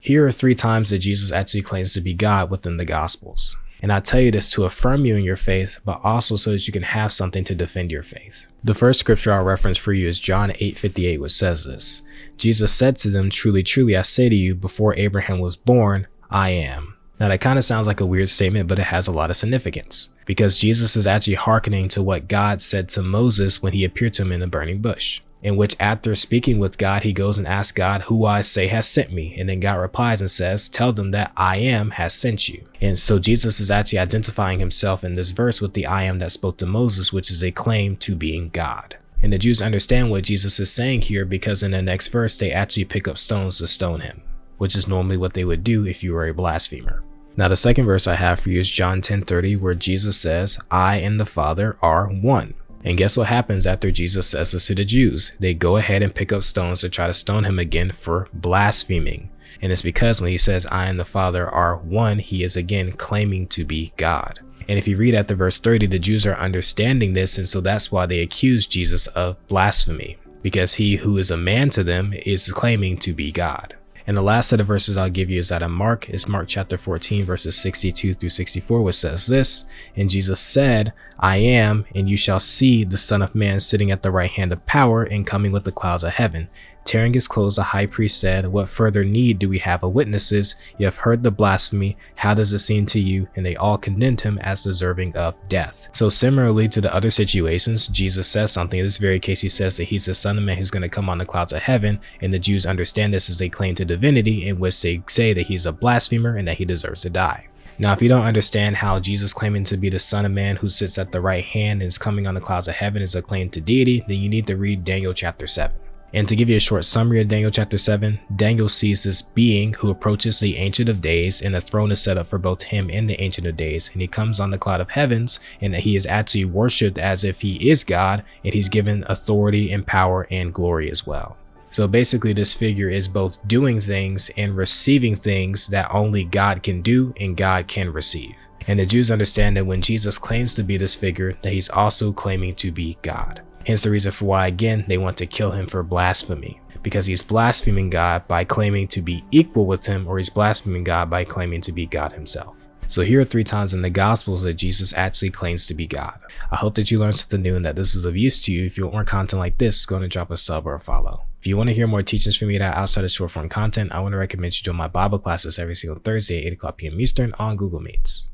Here are 3 times that Jesus actually claims to be God within the Gospels. And I tell you this to affirm you in your faith, but also so that you can have something to defend your faith. The first scripture I'll reference for you is John 8:58, which says this: Jesus said to them, "Truly, truly, I say to you, before Abraham was born, I am." Now that kind of sounds like a weird statement, but it has a lot of significance, because Jesus is actually hearkening to what God said to Moses when he appeared to him in the burning bush, in which after speaking with God, he goes and asks God, "Who I say has sent me?" And then God replies and says, "Tell them that I am has sent you." And so Jesus is actually identifying himself in this verse with the I am that spoke to Moses, which is a claim to being God. And the Jews understand what Jesus is saying here, because in the next verse, they actually pick up stones to stone him, which is normally what they would do if you were a blasphemer. Now the second verse I have for you is John 10:30, where Jesus says, "I and the Father are one." And guess what happens after Jesus says this to the Jews? They go ahead and pick up stones to try to stone him again for blaspheming. And it's because when he says, "I and the Father are one," he is again claiming to be God. And if you read at the verse 30, the Jews are understanding this, and so that's why they accuse Jesus of blasphemy, because he who is a man to them is claiming to be God. And the last set of verses I'll give you is out of Mark chapter 14, verses 62 through 64, which says this: "And Jesus said, I am, and you shall see the Son of Man sitting at the right hand of power and coming with the clouds of heaven." Tearing his clothes, the high priest said, "What further need do we have of witnesses? You have heard the blasphemy. How does it seem to you?" And they all condemned him as deserving of death. So similarly to the other situations, Jesus says something. In this very case, he says that he's the Son of Man who's going to come on the clouds of heaven. And the Jews understand this as a claim to divinity, in which they say that he's a blasphemer and that he deserves to die. Now, if you don't understand how Jesus claiming to be the Son of Man who sits at the right hand and is coming on the clouds of heaven is a claim to deity, then you need to read Daniel chapter 7. And to give you a short summary of Daniel chapter 7, Daniel sees this being who approaches the Ancient of Days, and a throne is set up for both him and the Ancient of Days. And he comes on the cloud of heavens, and that he is actually worshipped as if he is God, and he's given authority and power and glory as well. So basically this figure is both doing things and receiving things that only God can do and God can receive. And the Jews understand that when Jesus claims to be this figure, that he's also claiming to be God. Hence the reason for why, again, they want to kill him for blasphemy, because he's blaspheming God by claiming to be equal with him, or he's blaspheming God by claiming to be God himself. So here are 3 times in the Gospels that Jesus actually claims to be God. I hope that you learned something new and that this was of use to you. If you want more content like this, go ahead and drop a sub or a follow. If you want to hear more teachings from me that are outside of short form content, I want to recommend you join my Bible classes every single Thursday at 8 o'clock p.m. Eastern on Google Meets.